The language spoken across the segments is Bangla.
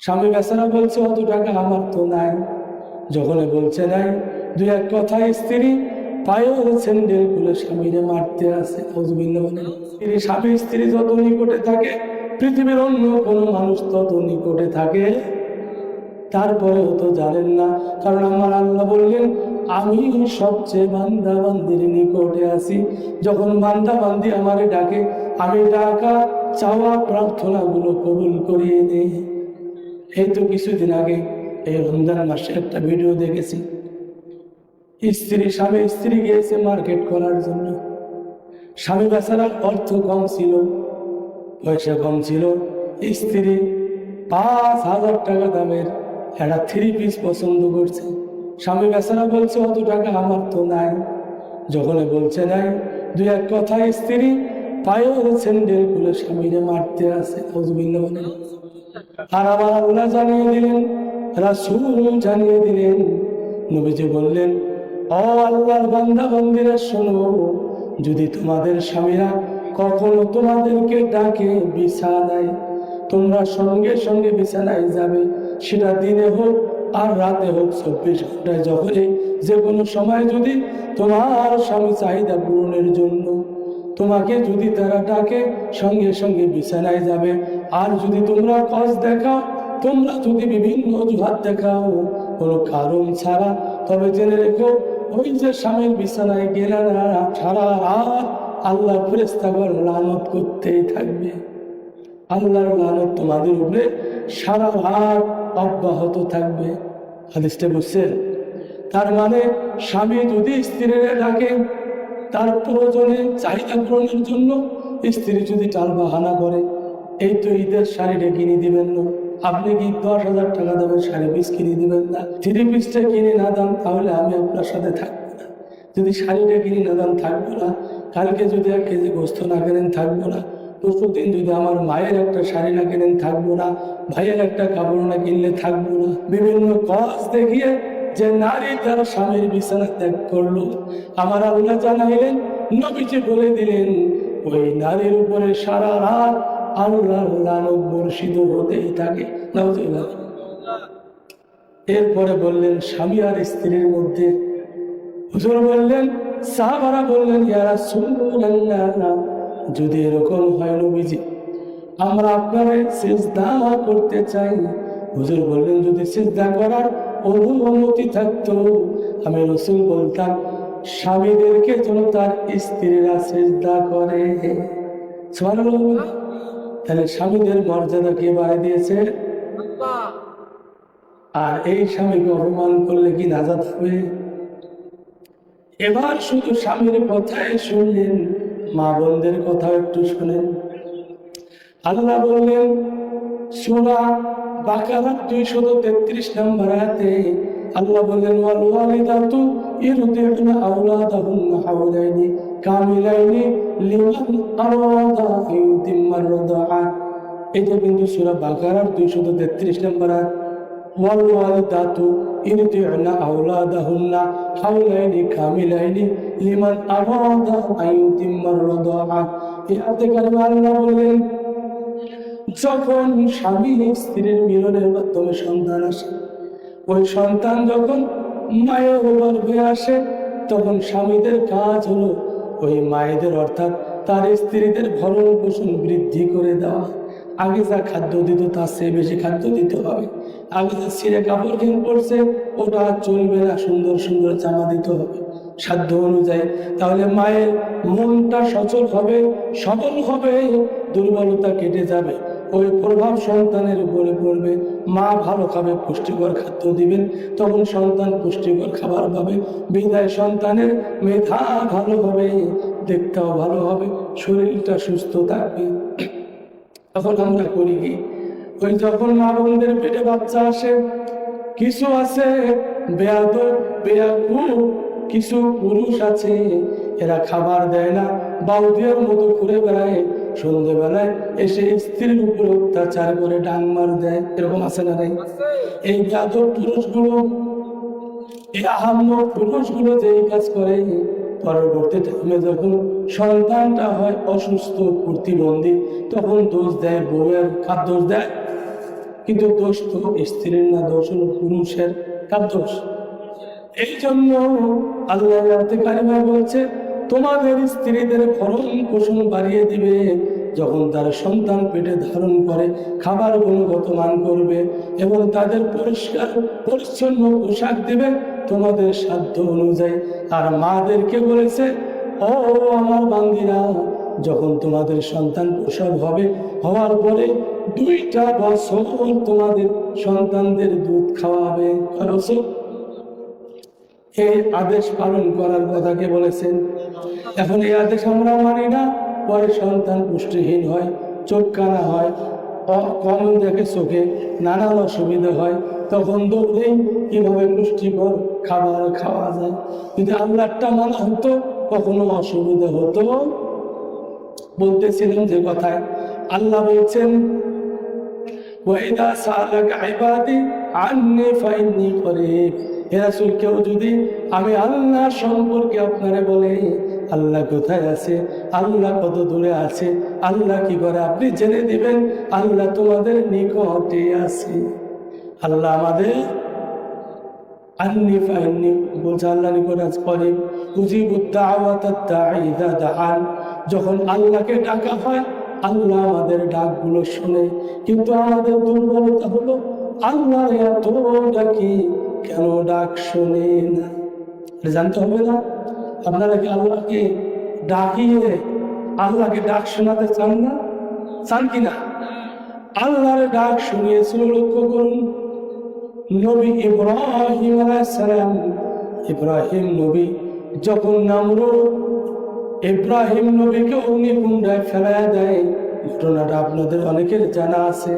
স্বামী বেচারা বলছে অত টাকা আমার তো নাই। যখন বলছে নাই, দুই এক কথায় স্ত্রী পায়ে স্যান্ডেল খুলে স্বামীরে মারতে আসে। স্বামী স্ত্রী যত নিকটে থাকে, পৃথিবীর অন্য কোনো মানুষ তত নিকটে থাকে, তারপরেও তো জানেন না। কারণ আমার আল্লাহ বললেন, আমি সবচেয়ে বান্দা বান্দির নিকটে আছি। যখন বান্দা বান্দি আমারে ডাকে, আমি ডাকা চাওয়া প্রার্থনাগুলো কবুল করিয়ে নেই। এই তো কিছুদিন আগে এই রমজান মাসে একটা ভিডিও দেখেছি। স্বামী গিয়েছে মার্কেট করার জন্য। স্বামী বেচারার অর্থ কম ছিল, পয়সা কম ছিল। স্ত্রী 5,000 টাকা দামের একটা 3 পিস পছন্দ করছে। স্বামী বেচারা বলছে অত টাকা আমার তো নাই। যখন বলছে নাই, দুই এক কথায় স্ত্রী পায়ে স্যান্ডেল খুলে স্বামীরে মারতে আসে। আর আমার আল্লাহ জানিয়ে দিলেন, রাসূল জানিয়ে দিলেন, নবীজি বললেন, ও আল্লাহর বান্দা বান্দিরা শোনো, যদি তোমাদের স্বামীরা কখনো তোমাদেরকে ডাকে বিছানায়, তোমরা সঙ্গে সঙ্গে বিছানায় যাবে। সেটা দিনে হোক আর রাতে হোক, 24 ঘন্টায় যখনই যে কোনো সময় যদি তোমার স্বামী চাহিদা পূরণের জন্য তোমাকে যদি তারা ডাকে, সঙ্গে সঙ্গে বিছানায় যাবে। আর যদি তোমরা কজ দেখাও, তোমরা যদি বিভিন্ন অজুহাত দেখাও কোনো কারণ ছাড়া, তবে জেনে রেখো, ওই যে স্বামীর বিছানায় গেলে না, সারা রাত আল্লাহ ফেরেশতাগণ লানত করতেই থাকবে। আল্লাহর লানত তোমাদের উপরে সারা রাত অব্যাহত থাকবে। হাদিসটা বুঝছেন? তার মানে স্বামী যদি স্ত্রীর ডাকে তার প্রয়োজনে চাহিদা পূরণের জন্য, স্ত্রী যদি টাল বাহানা করে, এই তো ঈদের শাড়িটা কিনে দিবেন না, আপনি কি 10,000 টাকা দামের শাড়ি পিস কিনে দিবেন না? 3 পিসটা কিনে না দেন, তাহলে আমি আপনার সাথে থাকবো না। যদি শাড়িটা কিনে না দেন, থাকবো না। কালকে যদি 1 কেজি গোস্ত না কেনেন, থাকবো না। পরশুদিন যদি আমার মায়ের একটা শাড়ি না কেনেন, থাকবো না। ভাইয়ের একটা কাপড় না কিনলে, থাকবো না। বিভিন্ন কাজ দেখিয়ে যে নারী তার স্বামীর বিছানা ত্যাগ করলো, আমার আল্লাহ জানাইলেন, নবীজি বলে দিলেন, ওই নারীর উপরে সারা রাত আল্লাহর লানত বর্ষিত হতেই থাকে। নাউজুবিল্লাহ। এরপরে বললেন স্বামী আর স্ত্রীর মধ্যে, হুজুর বললেন, সাহাবারা বললেন, ইয়া রাসূলুল্লাহ, যদি এরকম হয় নবীজি, আমরা আপনারে সিজদা করতে চাই। হুজুর বললেন, যদি সিজদা করার অনুমতি থাকতো, আমি রাসূল বলতাম, স্বামীদেরকে যেন তার স্ত্রীরা সিজদা করে। সুবহানাল্লাহ। তাহলে স্বামীদের মর্যাদা কে বাড়িয়ে দিয়েছে? আল্লাহ। আর এই স্বামীকে অপমান করলে কি নাজাত হবে? এবার শুধু স্বামীর কথাই শুনলেন, মা বোনদের কথা একটু শুনেন। আল্লাহ বললেন সূরা বাকারা 233 নম্বর আয়াতে, আল্লাহ বললেন, ওয়াল ওয়ালিদাতু ইরদি'না আওলাদাহুন্না হাওলাইনি কামিলাইনি লিমান আরাদা আইয়ুতিম্মার রাদা। এটা কিন্তু সূরা বাকারার 233 নম্বর আয়াত। ওয়াল ওয়ালিদাতু ইরদি'না আওলাদাহুন্না হাওলাইনি কামিলাইনি লিমান আরাদা আইয়ুতিম্মার রাদা। এই আয়াতে কারিমা আল্লাহ বললেন, যখন স্বামী স্ত্রীর মিলনের মাধ্যমে সন্তান আসে, ওই সন্তান যখন মায়ের গর্ভে আসে, তখন স্বামীদের কাজ হলো ওই মায়েদের অর্থাৎ তার স্ত্রীদের ভরণ পোষণ বৃদ্ধি করে দেওয়া। আগে যা খাদ্য দিত তার চেয়ে বেশি খাদ্য দিতে হবে। আগে যা ছিঁড়ে কাপড় কিনে পড়ছে ওটা চলবে না, সুন্দর সুন্দর জামা দিতে হবে সাধ্য অনুযায়ী। তাহলে মায়ের মনটা সচল হবে, সবল হবে, দুর্বলতা কেটে যাবে। ওই প্রভাব সন্তানের উপরে পড়বে। মা ভালো খাবে, পুষ্টিকর খাদ্য দিবেন, তখন সন্তান পুষ্টিকর খাবার পাবে। বিদায় সন্তানের মেধা ভালো হবে, দেখতেও ভালো হবে, শরীরটা সুস্থ থাকবে। তখন আমরা করি কি, ওই যখন মা বোনদের পেটে বাচ্চা আসে, কিছু আছে বেয়াদব বেয়াকুব, কিছু পুরুষ আছে এরা খাবার দেয় না, বাউদিয়ার মতো ঘুরে বেড়ায়, সন্ধ্যেবেলায় এসে স্ত্রীর উপর অত্যাচার করে ডাং মার দেয়। এরকম আছে না নাই? এই বেয়াদব পুরুষগুলো, এই আহাম্মক পুরুষগুলো যে এই কাজ করে, পরবর্তী টাইমে যখন সন্তানটা হয় অসুস্থ প্রতিবন্ধী, তখন দোষ দেয় বউয়ের। কার দোষ দেয়? কিন্তু দোষ তো স্ত্রীর না, দোষ হলো পুরুষের। কার দোষ? এই জন্য আল্লাহ কারিমা বলছে তোমাদের স্ত্রীদের ভরণ পোষণ বাড়িয়ে দিবে যখন তারা সন্তান পেটে ধারণ করে, খাবার গুণগত মান করবে এবং তাদের পরিষ্কার পরিচ্ছন্ন পোশাক দিবে তোমাদের সাধ্য অনুযায়ী। আর মাদেরকে বলেছে ও আমার বান্দিরা, যখন তোমাদের সন্তান প্রসব হবে, হওয়ার পরে 2টা বছর তোমাদের সন্তানদের দুধ খাওয়াবে। এই আদেশ পালন করার কথাকে বলেছেন। এখন এই আদেশ আমরা মানি না, পরে সন্তান পুষ্টিহীন হয়, চোখ কানা হয়, কম দেখে চোখে, নানান অসুবিধা হয়, তখন দৌড়েই কিভাবে পুষ্টিকর খাবার খাওয়া যায়। যদি আল্লাহটা মানা হতো কখনো অসুবিধা হতো? বলতেছিলেন যে কথায় আল্লাহ বলছেন ওয়াইদা সালাকা ইবাদি আন্নী ফাইন্নী করিব। হে রাসূল, কেউ যদি আমি আল্লাহ সম্পর্কে আপনারে বলে আল্লাহ কোথায় আছে, আল্লাহ কত দূরে আছে, আল্লাহ কি করে, আপনি জেনে দিবেন আল্লাহ তোমাদের নিকটে আছে। আল্লাহ আমাদের আন্নী ফাইন্নী বলছে, আল্লাহ নিকট আছে। করিব উজিবুদ দাওয়াতাদ দাঈ ইযা দাআন। যখন আল্লাহকে ডাকা হয় আল্লাহ আমাদের ডাকগুলো শুনে, কিন্তু আমাদের দুর্বলতা হলো আল্লাহ এত ডাকি কেন ডাক শুনে না। জানতে হবে না? আপনারা কি আল্লাহকে ডাকিয়ে আল্লাহকে ডাক শোনাতে চান না? চান কিনা? আল্লাহর ডাক শুনিয়েছিল, লক্ষ্য করুন, নবী ইব্রাহিম আলাইহিস সালাম। ইব্রাহিম নবী যখন নমরুদ ইব্রাহিম নবীকে অগ্নিকুণ্ডায় ফেলায় দেয়, ঘটনাটা আপনাদের অনেকের জানা আছে।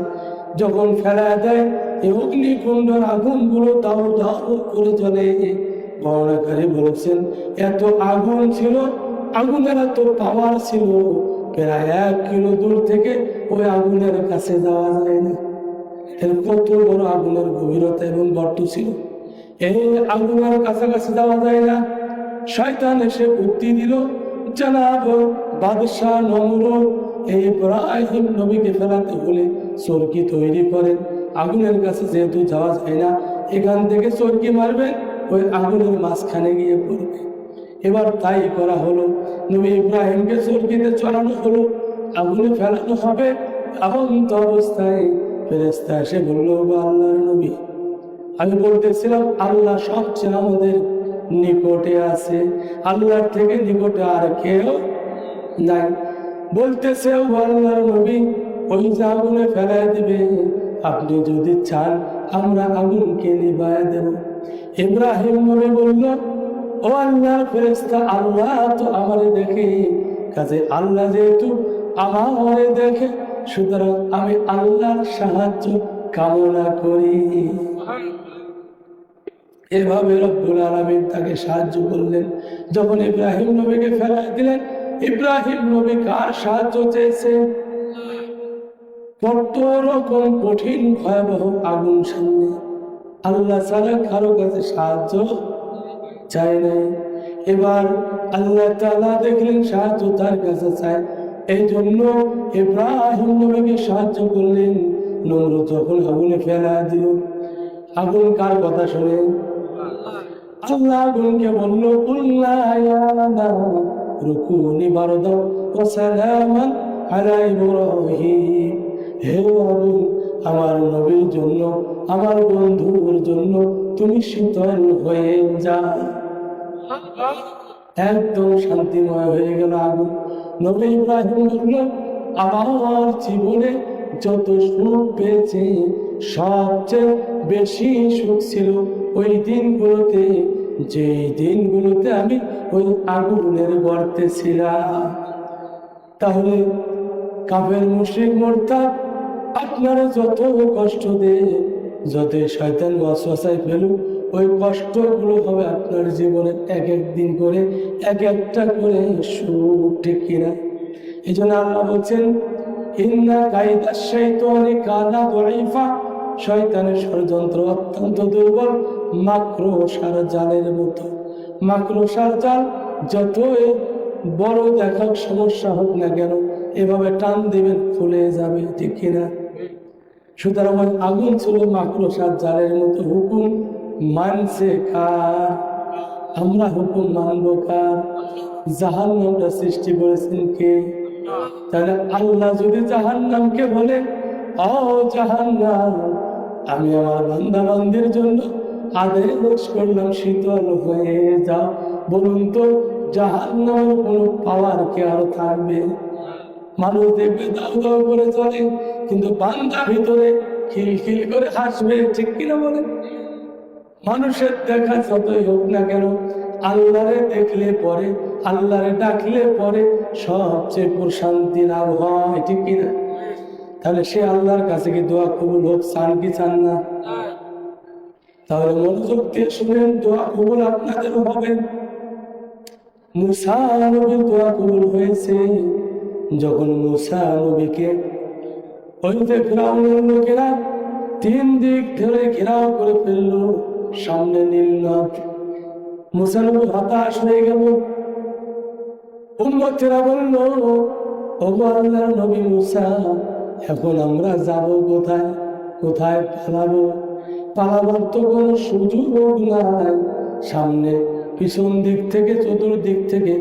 যখন ফেলায় দেয় এই অগ্নিকুণ্ডের আগুনগুলো দাও দাও করে জ্বলে। বর্ণনাকারী বলেছেন এত আগুন ছিল, আগুনের এত পাওয়ার ছিল, প্রায় 1 কিলো দূর থেকে ওই আগুনের কাছে যাওয়া যায় না। এর কত বড় আগুনের গভীরতা এবং গর্ত ছিল, এই আগুনের কাছাকাছি যাওয়া যায় না। শয়তান এসে বুদ্ধি দিল, জনাব বাদশাহ নমরুদ এই ইব্রাহিম নবীকে ফেলাতে হলে চরকি তৈরি করেন, আগুনের কাছে যেহেতু যাওয়া যায় না, এখান থেকে চরকি মারবেন, ওই আগুনের মাঝখানে গিয়ে পড়বে। এবার তাই করা হলো, নবী ইব্রাহিমকে চরকিতে চড়ানো হলো, আগুনে ফেলানো হবে। এমন অবস্থায় ফেরেশতা এসে বলল, আল্লাহর নবী, আমি বলতেছিলাম আল্লাহ সবচেয়ে আমাদের নিকটে আছে, আল্লাহর থেকে নিকটে আর কেউ নাই। বলতেছে ও আল্লাহর নবী, ওই যে আগুনে ফেলায় দিবে, আপনি যদি চান আমরা আগুনকে নিভায় দেব। ইব্রাহিম নবী বলল, ও আল্লাহর ফেরেশতা, আল্লাহ তো আমারে দেখে, কাজে আল্লাহ যেহেতু আমারে দেখে, সুতরাং আমি আল্লাহর সাহায্য কামনা করি। এভাবে রব্বুল আলামিন তাকে সাহায্য করলেন। যখন ইব্রাহিম নবীকে ফেলাই দিলেন, ইব্রাহিম নবী কার সাহায্য চেয়েছে? কত রকম কঠিন ভয়াবহ আগুন সামনে, আল্লাহ ছাড়া কারো কাছে সাহায্য চায় নাই। এবার আল্লাহ তাআলা দেখলেন সাহায্য তার কাছে চায়, এই জন্য ইব্রাহিম নবীকে সাহায্য করলেন। নমরুদ যখন আগুনে ফেলা দিল, আগুন কার কথা শুনে? আল্লাহ আগুনকে বলল, রুকুনি বারদাও ওয়া সালামান আলা ইব্রাহিম। হে আগুন, আমার নবীর জন্য, আমার বন্ধুর জন্য তুমি শীতল হয়ে যাও। একদম শান্তিময় হয়ে গেল আগুন। নবী ইব্রাহিম বলল, আমার জীবনে যত সুখ পেয়েছে সবচেয়ে বেশি সুখ ছিল ওই দিনগুলোতে, যে দিনগুলোতে আমি ওই আগুনের গর্তে ছিলাম। তাহলে কাফের মুশরিক মুরতাদ আপনারা যত কষ্ট দেয়, যত শয়তান ওয়াসওয়াসায় ফেলুক, ওই কষ্টগুলো হবে আপনার জীবনের এক এক দিন করে, এক একটা করে সুখ, ঠিক কিনা? এই জন্য আল্লাহ বলছেন, ইন্না কাইদা শাইতানি কানা দাঈফা। শয়তানের ষড়যন্ত্র অত্যন্ত দুর্বল, মাকড়সার জালের মতো। মাকড়সার জাল যতই বড় দেখাক সমস্যা হোক না কেন, এভাবে টান দিবেন খুলে যাবে, ঠিক কিনা? সুতরাং ওই আগুন ছিল মাকড়সার জালের মতো, হুকুম মানছে কার? আমরা হুকুম মানব কার? জাহান্নামটা সৃষ্টি করেছেন কে? তাহলে আল্লাহ যদি জাহান্নামকে বলে, ও জাহান্নাম, আমি আমার বান্দা বান্দির জন্য আদেশ করলাম শীতল হয়ে যাও, বলুন তো জাহান্নামের কোনো পাওয়ার কি আর থাকবে? মানুষ দেখবে দাও দাও করে চলে, কিন্তু বান্দা ভিতরে খিলখিল করে হাসবে, ঠিক কিনা বলে? মানুষের দেখা যতই হোক না কেন, আল্লাহরে দেখলে পরে, আল্লাহরে ডাকলে পরে সবচেয়ে প্রশান্তি লাভ হয়, ঠিক কিনা? তাহলে সে আল্লাহর কাছে কি দোয়া কবুল হোক চান কি চান না? তাহলে মনোযোগ দিয়ে শুনেন, দোয়া কবুল আপনাদেরও হবে। মুসা নবীর দোয়া কবুল হয়েছে যখন মুসা নবীকে ওই যে ফিরআউনের লোকেরা 3 দিক ধরে ঘেরাও করে ফেললো, সামনে নীল নদ। মুসা নবী হতাশ হয়ে গেল। উম্মতেরা বলল, ওগো আল্লাহর নবী মুসা, এখন আমরা যাব কোথায়? কোথায় পালাবো? পালাবার তো কোনো সুযোগ নাই। সামনে পিছন দিক থেকে চতুর্দিক থেকে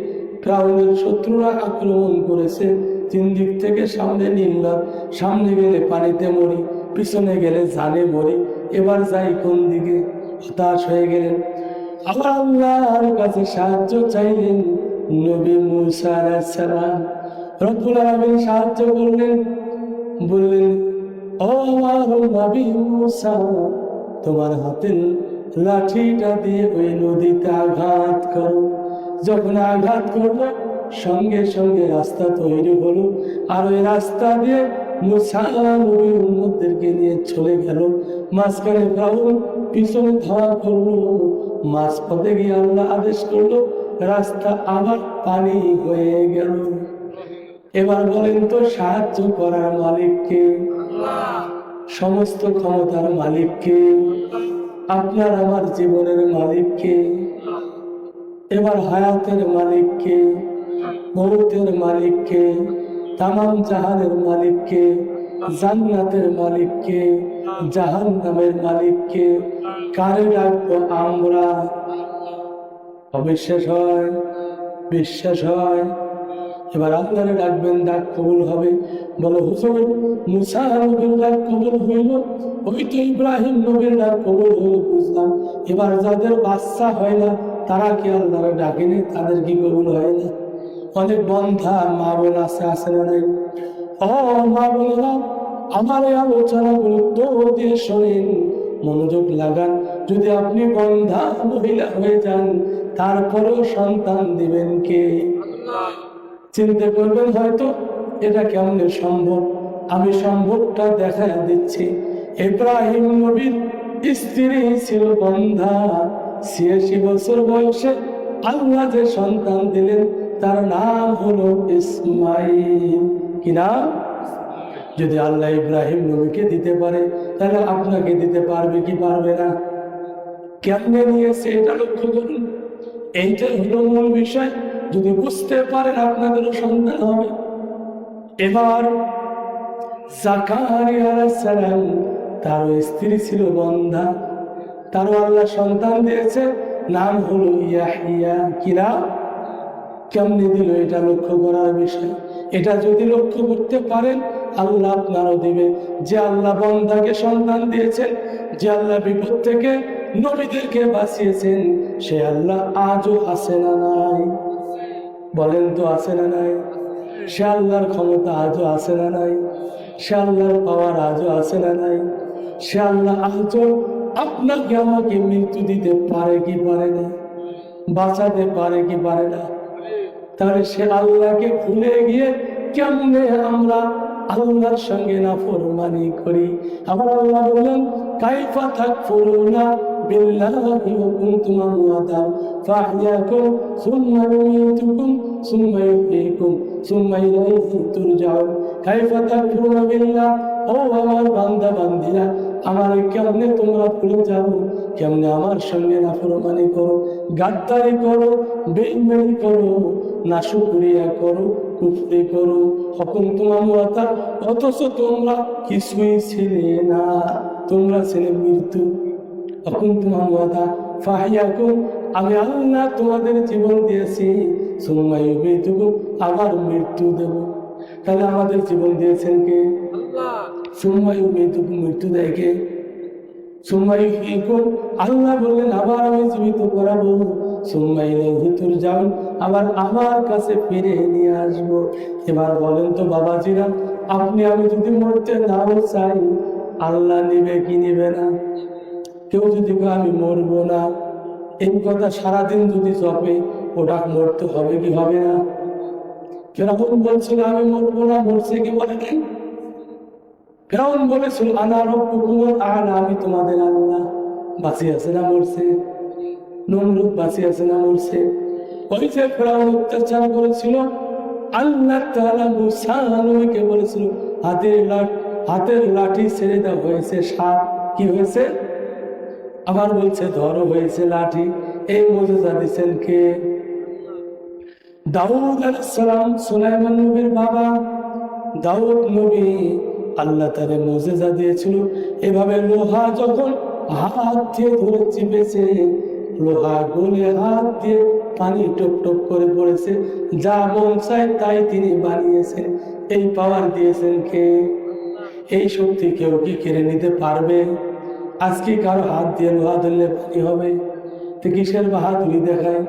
ফিরআউনের শত্রুরা আক্রমণ করেছে, 3 দিক থেকে সামনে নীল নদ। সামনে গেলে পানিতে মরি, পিছনে গেলে জানে মরি, এবার যাই কোন দিকে? হতাশ হয়ে গেলেন। আবার আল্লাহর কাছে সাহায্য চাইলেন। নবী মুসা আলাইহিস সালাম রব্বুল আলামিন সাহায্য করলেন, বললেন, ও আমার নবী মুসা, তোমার হাতের লাঠিটা দিয়ে ওই নদীতে আঘাত করো। যখন আঘাত করলো, সঙ্গে সঙ্গে রাস্তা তৈরি হলো, আর ওই রাস্তা দিয়ে মুসা নবীর উম্মতদেরকে নিয়ে চলে গেল। মাঝখানে ফিরআউন পিছনে ধাওয়া করলো। মাঝপথে গিয়ে আল্লাহ আদেশ করলো, রাস্তা আবার পানি হয়ে গেল। এবার বলেন তো, সাহায্য করার মালিক কে? সমস্ত ক্ষমতার মালিক কে? আপনার আমার জীবনের মালিক কে? এবার হায়াতের মালিক কে? মৌতের মালিক কে? তামাম জাহানের মালিক কে? জান্নাতের মালিক কে? জাহান্নামের মালিক কে? কারে ডাকবো আমরা? অবিশ্বাস হয়? বিশ্বাস হয়? এবার আপনারা ডাকবেন, ডাক কবুল হবে। বলো, হুজুর মুসা নবীর ডাক কবুল হইল, ওই তো ইব্রাহিম নবীর ডাক কবুল হইল, বুঝলাম। এবার যাদের বাচ্চা হয় না, তারা কি আল্লাহর ডাকেনি? তাদের কি কবুল হয় না? অনেক বন্ধা মা বোন আছে না নাই? ও মা বোনেরা, আমার এই আলোচনা গুরুত্ব দিয়ে শোনেন, মনোযোগ লাগান। যদি আপনি বন্ধা মহিলা হয়ে যান, তারপরেও সন্তান দিবেন কে? চিন্তা করবেন হয়তো এটা কেমনে সম্ভব। আমি সম্ভবটা দেখা দিচ্ছি। ইব্রাহিম নবীর স্ত্রী ছিল বন্ধা, ৮৬ বছর বয়সে আল্লাহ যে সন্তান দিলেন তার নাম হলো ইসমাইল। কি নাম? যদি আল্লাহ ইব্রাহিম নবীকে দিতে পারে, তাহলে আপনাকে দিতে পারবে কি পারবে না? কেমনে নিয়েছে এটা লক্ষ্য করুন। এইটাই হলো মূল বিষয়। যদি বুঝতে পারেন, আপনাদেরও সন্তান হবে। এবার জাকারিয়া আলাইহিস সালাম, তার স্ত্রী ছিল বন্ধা, তারও আল্লাহ সন্তান দিয়েছে, নাম হলো ইয়াহিয়া। কি নাম? কেমনে দিল এটা লক্ষ্য করার বিষয়। এটা যদি লক্ষ্য করতে পারেন, আল্লাহ আপনারও দিবে। যে আল্লাহ বন্দাকে সন্তান দিয়েছেন, যে আল্লাহ বিপদ থেকে নবীদেরকে বাঁচিয়েছেন, সে আল্লাহ আজও আছে না নাই? বলেন তো, আছে না নাই? সে আল্লাহর ক্ষমতা আজও আছে না নাই? সে আল্লাহর পাওয়ার আজও আছে না নাই? সে আল্লাহ আজও আপনাকে আমাকে মৃত্যু দিতে পারে কি পারে না? বাঁচাতে পারে কি পারে না? তাহলে সে আল্লাহকে ভুলে গিয়ে কেমনে আমরা আল্লাহর সঙ্গে নাফরমানি করি? আবার আল্লাহ বলেন, কাইফা তাকফুরুনা বিল্লাহি ওয়া কুনতুম আমওয়াতান ফাহইয়াকুম সুম্মা ইউমীতুকুম সুম্মা ইহয়িকুম সুম্মা ইলাইহি তুরজাউন। কাইফা তাকফুরুনা বিল্লাহ, ও আমার বান্দা বান্দিরা, আমার কেমনে তোমরা ভুলে যাও? কেমনে আমার সঙ্গে নাফরমানি করো, গাদ্দারি করো, বেঈমানি করো, নাশুকরিয়া করো, কুফরি করো হকুম তোমার মাতা, অথচ তোমরা কিছুই ছিলে না, তোমরা ছিলে মৃত্যু। হকুম তোমার মাতা ফাহিয়াকুম, আমি আল্লাহ তোমাদের জীবন দিয়েছি, সুম্মা ইউমীতুকুম, আবার মৃত্যু দেব। তাহলে আমাদের জীবন দিয়েছেন কে? আল্লাহ। সুম্মা ইউমীতুকুম, মৃত্যু দেয় কে? সুম্মা ইউহয়িকুম, আল্লাহ বললেন আবার আমি জীবিত করাবো। সুম্মা ইলাইহি তুরজাউন, আবার আমার কাছে ফিরে নিয়ে আসবো। এবার বলেন তো বাবাজিরা, আপনি আমি যদি মরতে নাও চাই, আল্লাহ নিবে কি নিবে না? কেউ যদি আমি মরবো না, এই কথা সারাদিন যদি জপে, ওটা মরতে হবে কি হবে না? ফেরাউন বলছিল আমি মরবো না, মরছে কি বলে নাই? ফেরাউন বলেছিল আনা রাব্বুকুমুল আ'লা, আমি তোমাদের আল্লাহ। বাঁচি আছে না মরছে? নমরুদ বাঁচি আছে না মরছে? ওই যে ফেরাউন অত্যাচার করেছিল, আল্লাহ তাআলা মুসা নবীকে বলেছিল হাতের লাঠি ছেড়ে দেওয়া হয়েছে, সাপ কি হয়েছে? আবার বলছে ধরো হয়েছে লাঠি। এই মুজিজা দিচ্ছেন কে? দাউদ আলাইহিস সালাম, সুলাইমান নবীর বাবা দাউদ নবী, আল্লাহ তারে মুজিজা দিয়েছিল। এভাবে লোহা যখন হাত দিয়ে ধরে চিপেছে, লোহা গলে হাত দিয়ে পানি টপ টপ করে পড়েছে, যা মন চায় তাই তিনি বানিয়েছেন। এই পাওয়ার দিয়েছেন কে? এই শক্তি কেউ কি কেড়ে নিতে পারবে? আজকে কারো হাত দিয়ে লোহা ধরলে পানি হবে? তো কিসের বাহাদুরি দেখায়,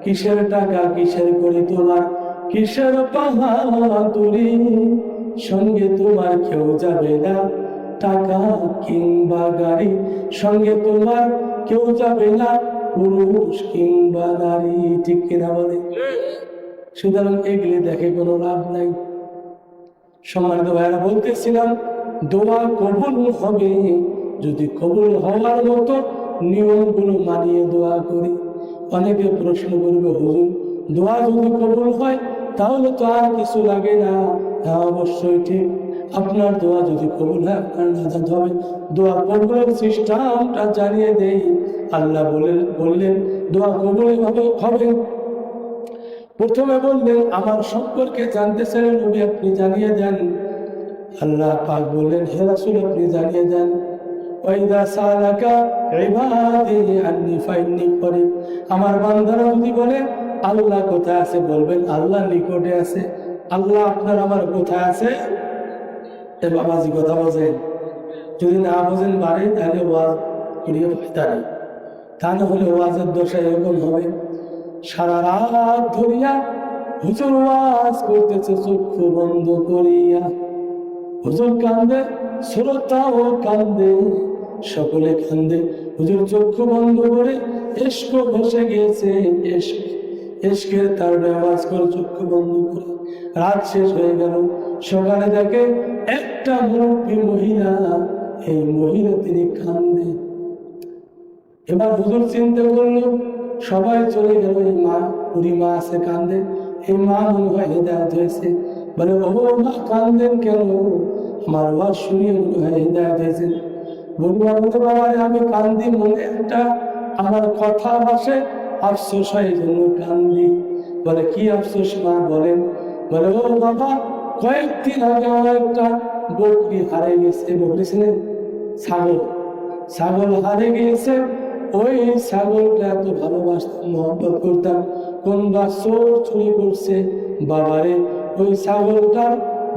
কিসের টাকা, কিসের করি তোমার, কিসের বাহাদুরি, সঙ্গে তোমার কেউ যাবে না, টাকা কিংবা গাড়ি, সঙ্গে তোমার কেউ যাবে না, পুরুষ কিংবা নারী। ঠিক কিনা বলে? সুতরাং এগুলি দেখে কোনো লাভ নাই। সম্মানিত ভাইরা, বলতেছিলাম দোয়া কবুল হবে যদি কবুল হওয়ার মতো নিয়মগুলো মানিয়ে দোয়া করি। অনেকে প্রশ্ন করবে হুজুর, দোয়া যদি কবুল হয় তাহলে তো আর কিছু লাগে না। হ্যাঁ, অবশ্যই ঠিক। আপনার দোয়া যদি কবুল হয়, আপনার নাজাত হবে। দোয়া কবুলের সিস্টেমটা জানিয়ে দেই। আল্লাহ বললেন দোয়া কবুল এভাবে হবে। প্রথমে বললেন আমার সম্পর্কে জানতে চাইলেন, নবী আপনি জানিয়ে দেন। আল্লাহ পাক বললেন হে রাসূল আপনি জানিয়ে দেন, ওয়াইদা সালাকা ইবাদি আন্নী ফাইন্নী করিব, আমার বান্দারা যদি বলে আল্লাহ কোথায় আছে, বলবেন আল্লাহ নিকটে আছে। আল্লাহ আপনার আমার কোথায় আছে? এ বাবাজি কথা বোঝেন। যদি না বোঝেন বাড়ি, তাহলে ওয়াজ করিয়ে ফায়দা নেই। তা না হলে ওয়াজের দশা এরকম হবে, সারা রাত ধরিয়া হুজুর ওয়াজ করতেছে চক্ষু বন্ধ করিয়া। হুজুর কান্দে, শ্রোতাও কান্দে, সকলে কান্দে। হুজুর চক্ষু বন্ধ করে ইশক বসে গিয়েছে, ইশকের তার আওয়াজ করে চক্ষু বন্ধ করে। রাত শেষ হয়ে গেল, সকালে দেখে একটা মুরব্বী মহিলা, এই মহিলা তিনি কান্দে। এবার হুজুর চিন্তা করলো সবাই চলে গেল, এই মা, বুড়ি মা আছে কান্দে, এই মা মনে হয় হিদায়াত হয়েছে। বলে ও মা কান্দেন কেন? আমার আওয়াজ শুনিয়ে মনে হয় হিদায়াত হয়েছে। বলবো বলতে বাবা আমি কান্দি, মনে একটা আমার কথা ভাসে, আফসোস হয় এই জন্য কান্দি। বলে কি আফসোস মা বলেন? বলে ও বাবা কয়েকদিন আগে আমার একটা বকরি হারিয়ে গেছে। বকরি ছিলেন ছাগল হারিয়ে গিয়েছে। ওই ছাগলটা এত ভালোবাসতাম, মহব্বত করতাম, কোন বা চোর চুরি করছে। বাবারে ওই ছাগলটার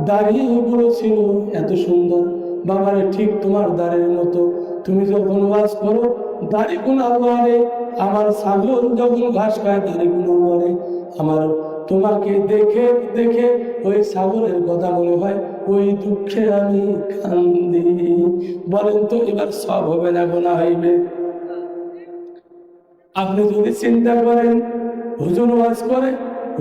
দাড়িগুলো ছিল এত সুন্দর, বাবারে ঠিক তোমার দাড়ির মতো। তুমি যখন ওয়াজ করো দাড়ি গুণ আল্লাহরে, আমার ছাগল যখন ঘাস খায় দাড়ি গুণ আল্লাহরে। আমার তোমাকে দেখে দেখে ওই ছাগলের কথা মনে হয়, ওই দুঃখে আমি কান্দি। বলেন তো এবার সব হবে না গোনা হইবে? আপনি যদি চিন্তা করেন হুজুর ওয়াজ করে,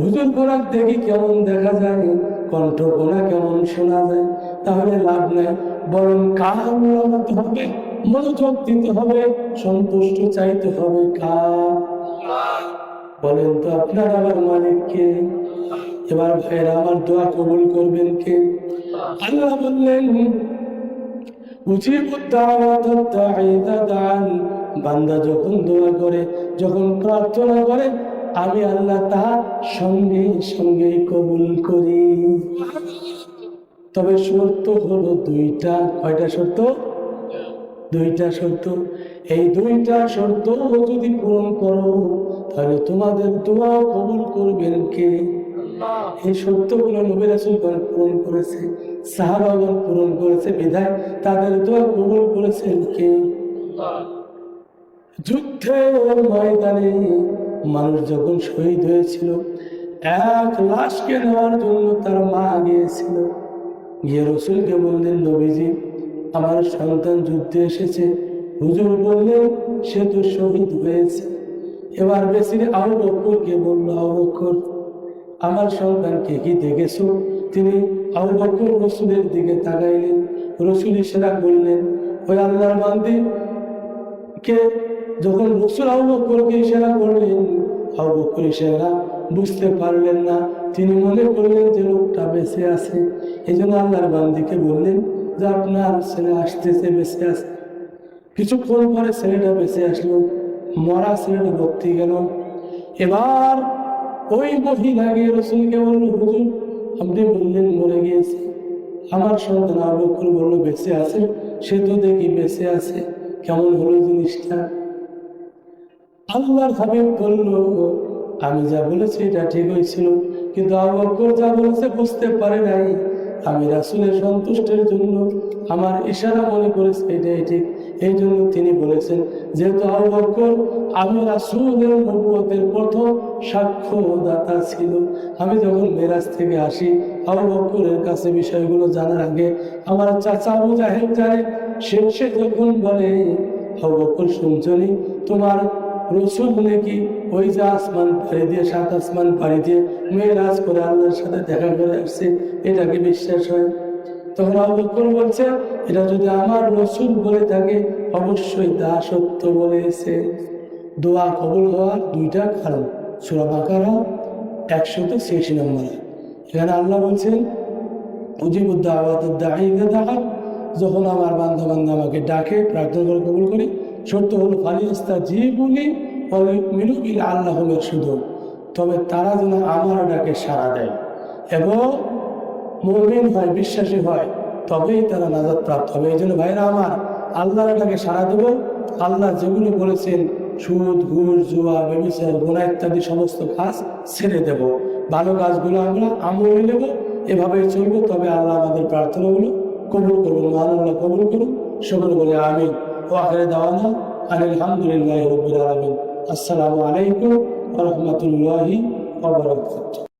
হুজুর কোরআন দেখি কেমন দেখা যায়, কণ্ঠ কোনা কেমন শোনা যায়, তাহলে লাভ নাই। বরং কান লাগাতে হবে, মনোযোগ দিতে হবে, সন্তুষ্ট চাইতে হবে কার? বলেন তো আপনার আমার মালিক কে? এবার ভাইরা আমার দোয়া কবুল করবেন কে? আল্লাহ বললেন বান্দা যখন দোয়া করে, যখন প্রার্থনা করে, আমি আল্লাহ তা সঙ্গে সঙ্গে কবুল করি। তবে শর্ত হলো দুইটা। কয়টা শর্ত? দুইটা শর্ত। এই দুইটা শর্ত যদি পূরণ করো তাহলে তোমাদের দোয়া কবুল করবেন কে? এই শর্তগুলো নবী রাসূলগণ পূরণ করেছে, সাহাবাগণ পূরণ করেছে, বিধায় তাদের দোয়া কবুল করেছেন কে? যুদ্ধের ময়দানে মানুষ যখন শহীদ হয়েছিল, এক লাশকে নেওয়ার জন্য তার মা গিয়েছিল। গিয়ে রাসূলকে বললেন, নবীজি আমার সন্তান যুদ্ধে এসেছে। হুজুর বললেন, সে তো শহীদ হয়েছে। এবার বেশি আবু বকরকে বলল, আবু বকর আমার সন্তানকে কি দেখেছো? তিনি আবু বকর রাসূলের দিকে তাকাইলেন। রাসূল ইশারা করলেন, ওই আল্লাহর বান্দী কে? যখন রাসূল আবু বকরকে ইশারা করলেন, আবু বকর ইশারা বুঝতে পারলেন না। তিনি মনে করলেন যে লোকটা বেঁচে আছে। এই জন্য আল্লাহর বান্দীকে বললেন যে আপনার ছেলে আসতেছে, বেঁচে আছে। কিছুক্ষণ পরে ছেলেটা বেঁচে আসলো, মরা ছেলেটা ভক্তি গেল। এবার ওই মহিলা গিয়ে রাসূলকে বলল, হুজুর আপনি বললেন মরে গিয়েছে, আমার সন্তান আবু বকর বলল বেঁচে আছে। সে তো দেখি বেঁচে আছে, কেমন হলো জিনিসটা? আল্লাহর হাবিব বলল, আমি যা বলেছি এটা ঠিক হয়েছিল, কিন্তু আবু বকর যা বলেছে বুঝতে পারে নাই। আমি রাসূলের সন্তুষ্টের জন্য আমার ইশারা মনে করেছে এটাই ঠিক। এই জন্য তিনি বলেছেন, যেহেতু আবু বকর আমি রাসূলের নবুয়তের প্রথম সাক্ষ্যদাতা ছিল। আমি যখন মেরাজ থেকে আসি, আবু বকরের কাছে বিষয়গুলো জানার আগে আমার চাচা আবু জাহেল জানে। সে যখন বলে, আবু বকর শুনছনি তোমার রাসূল নাকি ওই যে আসমান পাড়ি দিয়ে, 7 আসমান পাড়ি দিয়ে মেরাজ করে আল্লাহর সাথে দেখা করে আসছে, এটা কি বিশ্বাস হয়? তখন আবু বকর বলছে, এটা যদি আমার রাসূল বলে থাকে অবশ্যই তা সত্য বলেছে। দোয়া কবুল হওয়ার দুইটা কারণ। সূরা বাকারা 186 নম্বর। এখানে আল্লাহ বলছেন, উজিবুদ দাওয়াতাদ দাঈ ইযা দাআন, যখন আমার বান্দা আমাকে ডাকে প্রার্থনা করে কবুল করি। শর্ত হলো ফালিস্তাজিবুলি ওয়া লিউমিনু বিল আল্লাহুম ইয়ারশুদুন, তবে তারা যেন আমার ডাকে সাড়া দেয় এবং মুমিন হয়, বিশ্বাসী হয়, তবেই তারা নাজাত প্রাপ্ত হবে। এই জন্য ভাইরা আমার, আল্লাহর ডাকে সাড়া দেব। আল্লাহ যেগুলো বলেছেন, সুদ, ঘুষ, জুয়া, ব্যভিচার, গুনাহ ইত্যাদি সমস্ত কাজ ছেড়ে দেব। ভালো কাজগুলো আমরা আমলে নেব, এভাবেই চলবো। তবে আল্লাহ আমাদের প্রার্থনাগুলো কবুল করুন, আল্লাহ কবুল করুন। সকলে বলে আমিন। ওয়া আখিরু দাওয়ানা আলহামদুলিল্লাহি রাব্বিল আলামিন। আসসালামু আলাইকুম ওয়া রাহমাতুল্লাহি ওয়া বারাকাতুহু।